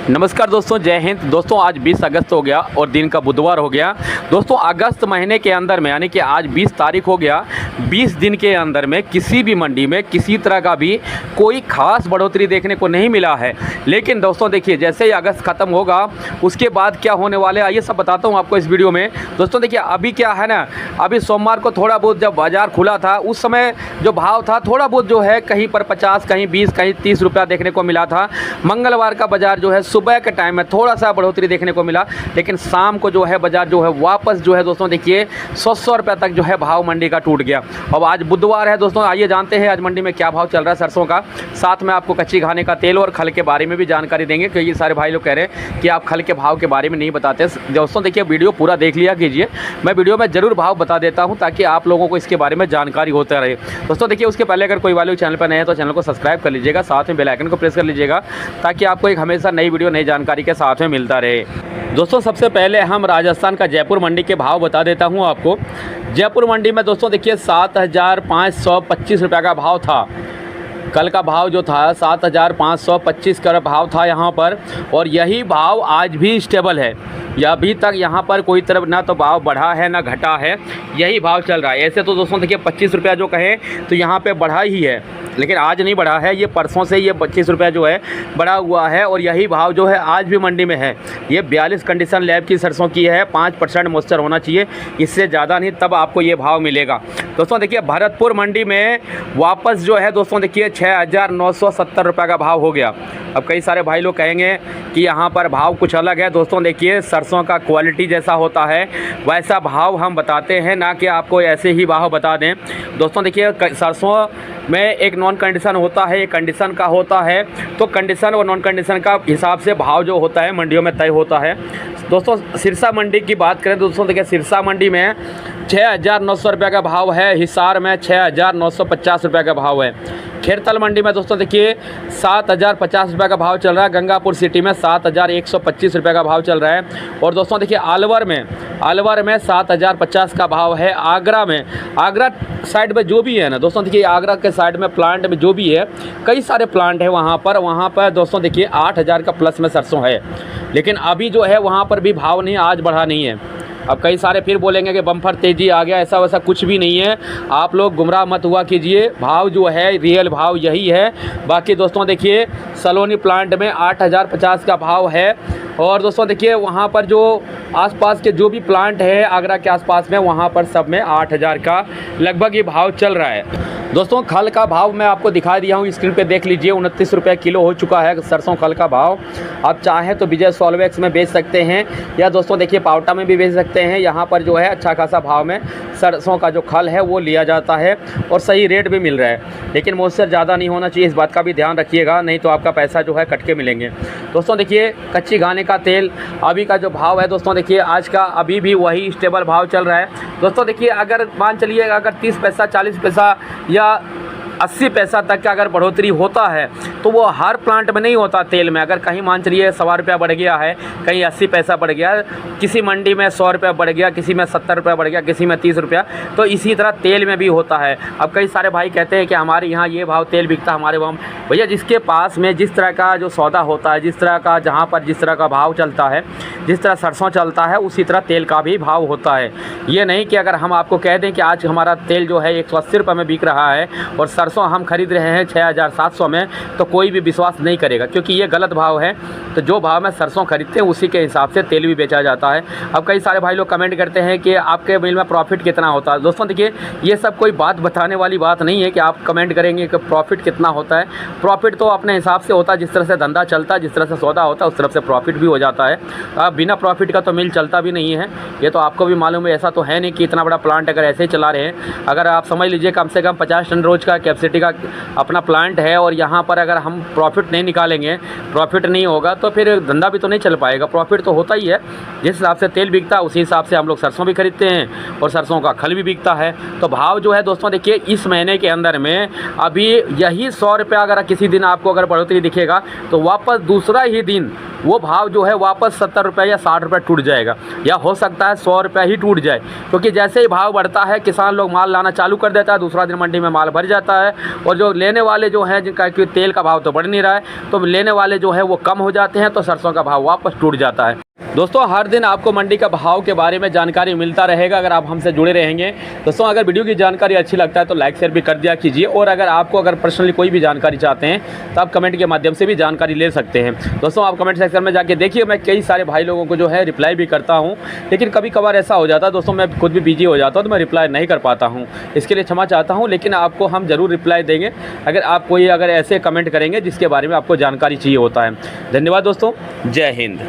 नमस्कार दोस्तों, जय हिंद। दोस्तों आज 20 अगस्त हो गया और दिन का बुधवार हो गया। दोस्तों अगस्त महीने के अंदर में यानी कि आज 20 तारीख हो गया, 20 दिन के अंदर में किसी भी मंडी में किसी तरह का भी कोई खास बढ़ोतरी देखने को नहीं मिला है। लेकिन दोस्तों देखिए, जैसे ही अगस्त ख़त्म होगा उसके बाद क्या होने वाले आइए सब बताता हूँ आपको इस वीडियो में। दोस्तों देखिए अभी क्या है ना, अभी सोमवार को थोड़ा बहुत जब बाज़ार खुला था उस समय जो भाव था थोड़ा बहुत जो है कहीं पर 50, कहीं 20, कहीं 30 रुपया देखने को मिला था। मंगलवार का बाज़ार जो है सुबह के टाइम में थोड़ा सा बढ़ोतरी देखने को मिला, लेकिन शाम को जो है बाजार जो है वापस जो है दोस्तों देखिए 100 रुपये तक जो है भाव मंडी का टूट गया। अब आज बुधवार है दोस्तों, आइए जानते हैं आज मंडी में क्या भाव चल रहा है सरसों का। साथ में आपको कच्ची घाने का तेल और खल के बारे में भी जानकारी देंगे, क्योंकि ये सारे भाई लोग कह रहे हैं कि आप खल के भाव के बारे में नहीं बताते। दोस्तों देखिए वीडियो पूरा देख लिया कीजिए, मैं वीडियो में ज़रूर भाव बता देता हूँ ताकि आप लोगों को इसके बारे में जानकारी होता रहे। दोस्तों देखिए उसके पहले अगर कोई वाले चैनल पर नए हैं तो चैनल को सब्सक्राइब कर लीजिएगा, साथ में बेल आइकन को प्रेस कर लीजिएगा ताकि आपको एक हमेशा नई वीडियो नई जानकारी के साथ में मिलता रहे। दोस्तों सबसे पहले हम राजस्थान का जयपुर मंडी के भाव बता देता हूं आपको। जयपुर मंडी में दोस्तों देखिए 7,525 रुपये का भाव था। कल का भाव जो था 7,525 का भाव था यहाँ पर, और यही भाव आज भी स्टेबल है। या अभी तक यहाँ पर कोई तरफ ना तो भाव बढ़ा है ना घटा है, यही भाव चल रहा है। ऐसे तो दोस्तों देखिए 25 रुपया जो कहें तो यहाँ पे बढ़ा ही है, लेकिन आज नहीं बढ़ा है। ये परसों से ये 25 रुपया जो है बढ़ा हुआ है, और यही भाव जो है आज भी मंडी में है। ये 42 कंडीशन लैब की सरसों की है, 5% मॉइस्चर होना चाहिए, इससे ज़्यादा नहीं, तब आपको ये भाव मिलेगा। दोस्तों देखिए भरतपुर मंडी में वापस जो है दोस्तों देखिए 6,970 रुपये का भाव हो गया। अब कई सारे भाई लोग कहेंगे कि यहाँ पर भाव कुछ अलग है। दोस्तों देखिए सरसों का क्वालिटी जैसा होता है वैसा भाव हम बताते हैं, ना कि आपको ऐसे ही भाव बता दें। दोस्तों देखिए सरसों में एक नॉन कंडीशन होता है, एक कंडीशन का होता है, तो कंडीशन और नॉन कंडीशन का हिसाब से भाव जो होता है मंडियों में तय होता है। दोस्तों सिरसा मंडी की बात करें तो दोस्तों देखिए सिरसा मंडी में 6,900 रुपये का भाव है, हिसार में 6,950 रुपये का भाव है। खेरतल मंडी में दोस्तों देखिए 7,050 रुपये का भाव चल रहा है। गंगापुर सिटी में 7,125 रुपये का भाव चल रहा है। और दोस्तों देखिए अलवर में 7,050 का भाव है। आगरा साइड में जो भी है ना दोस्तों देखिए, आगरा के साइड में प्लांट में जो भी है, कई सारे प्लांट है वहाँ पर दोस्तों देखिए 8,000 का प्लस में सरसों है। लेकिन अभी जो है वहाँ पर भी भाव नहीं, आज बढ़ा नहीं है। अब कई सारे फिर बोलेंगे कि बम्पर तेज़ी आ गया, ऐसा वैसा कुछ भी नहीं है। आप लोग गुमराह मत हुआ कीजिए, भाव जो है रियल भाव यही है। बाकी दोस्तों देखिए सलोनी प्लांट में 8,050 का भाव है। और दोस्तों देखिए वहाँ पर जो आसपास के जो भी प्लांट है आगरा के आसपास में, वहाँ पर सब में 8,000 का लगभग ये भाव चल रहा है। दोस्तों खल का भाव मैं आपको दिखा दिया हूँ, स्क्रीन पे देख लीजिए। 29 रुपये किलो हो चुका है सरसों खल का भाव। आप चाहें तो विजय सॉल्वेक्स में बेच सकते हैं, या दोस्तों देखिए पावटा में भी बेच सकते हैं। यहाँ पर जो है अच्छा खासा भाव में सरसों का जो खल है वो लिया जाता है, और सही रेट भी मिल रहा है। लेकिन मॉइस्चर ज़्यादा नहीं होना चाहिए, इस बात का भी ध्यान रखिएगा, नहीं तो आपका पैसा जो है कट के मिलेंगे। दोस्तों देखिए कच्ची घाने का तेल अभी का जो भाव है दोस्तों देखिए आज का अभी भी वही स्टेबल भाव चल रहा है। दोस्तों देखिए अगर मान चलिए अगर 30 पैसा 40 पैसा या 80 पैसा तक का अगर बढ़ोतरी होता है तो वो हर प्लांट में नहीं होता। तेल में अगर कहीं मान चलिए 100 रुपया बढ़ गया है, कहीं 80 पैसा बढ़ गया, किसी मंडी में 100 रुपया बढ़ गया, किसी में 70 रुपया बढ़ गया, किसी में 30 रुपया, तो इसी तरह तेल में भी होता है। अब कई सारे भाई कहते हैं कि हमारे यहाँ ये भाव तेल बिकता, हमारे वहाँ। भैया जिसके पास में जिस तरह का जो सौदा होता है, जिस तरह का जहाँ पर जिस तरह का भाव चलता है, जिस तरह सरसों चलता है उसी तरह तेल का भी भाव होता है। ये नहीं कि अगर हम आपको कह दें कि आज हमारा तेल जो है 180 रुपये में बिक रहा है और सरसों हम खरीद रहे हैं 6,700 में, तो कोई भी विश्वास नहीं करेगा, क्योंकि ये गलत भाव है। तो जो भाव में सरसों खरीदते हैं उसी के हिसाब से तेल भी बेचा जाता है। अब कई सारे भाई लोग कमेंट करते हैं कि आपके मिल में प्रॉफिट कितना होता है। दोस्तों देखिए ये सब कोई बात बताने वाली बात नहीं है कि आप कमेंट करेंगे कि प्रॉफिट कितना होता है। प्रॉफिट तो अपने हिसाब से होता है, जिस तरह से धंधा चलता है, जिस तरह से सौदा होता है उस तरफ से प्रॉफिट भी हो जाता है। अब बिना प्रॉफिट का तो मिल चलता भी नहीं है, ये तो आपको भी मालूम है। ऐसा तो है नहीं कि इतना बड़ा प्लांट अगर ऐसे ही चला रहे हैं, अगर आप समझ लीजिए कम से कम 50 टन रोज़ का कैपेसिटी का अपना प्लांट है, और यहाँ पर अगर हम प्रॉफिट नहीं निकालेंगे, प्रॉफिट नहीं होगा तो फिर धंधा भी तो नहीं चल पाएगा। प्रॉफिट तो होता ही है, जिस हिसाब से तेल बिकता है उसी हिसाब से हम लोग सरसों भी खरीदते हैं, और सरसों का खल भी बिकता है। तो भाव जो है दोस्तों देखिए इस महीने के अंदर में अभी यही 100 रुपया अगर किसी दिन आपको अगर बढ़ोतरी दिखेगा तो वापस दूसरा ही दिन वो भाव जो है वापस 70 रुपये रुपये या 60 रुपये टूट जाएगा, या हो सकता है 100 रुपये ही टूट जाए, क्योंकि जैसे ही भाव बढ़ता है किसान लोग माल लाना चालू कर देता है, दूसरा दिन मंडी में माल भर जाता है, और जो लेने वाले जो हैं जिनका कि तेल का भाव तो बढ़ नहीं रहा है, तो लेने वाले जो है वो कम हो जाते हैं, तो सरसों का भाव वापस टूट जाता है। दोस्तों हर दिन आपको मंडी का भाव के बारे में जानकारी मिलता रहेगा अगर आप हमसे जुड़े रहेंगे। दोस्तों अगर वीडियो की जानकारी अच्छी लगता है तो लाइक शेयर भी कर दिया कीजिए, और अगर पर्सनली कोई भी जानकारी चाहते हैं तो आप कमेंट के माध्यम से भी जानकारी ले सकते हैं। दोस्तों आप कमेंट सेक्शन में जाके देखिए, मैं कई सारे भाई लोगों को जो है रिप्लाई भी करता हूँ, लेकिन कभी कभार ऐसा हो जाता है दोस्तों मैं खुद भी बिजी हो जाता हूँ तो मैं रिप्लाई नहीं कर पाता हूँ, इसके लिए क्षमा चाहता हूँ, लेकिन आपको हम ज़रूर रिप्लाई देंगे अगर आप कोई ऐसे कमेंट करेंगे जिसके बारे में आपको जानकारी चाहिए होता है। धन्यवाद दोस्तों, जय हिंद।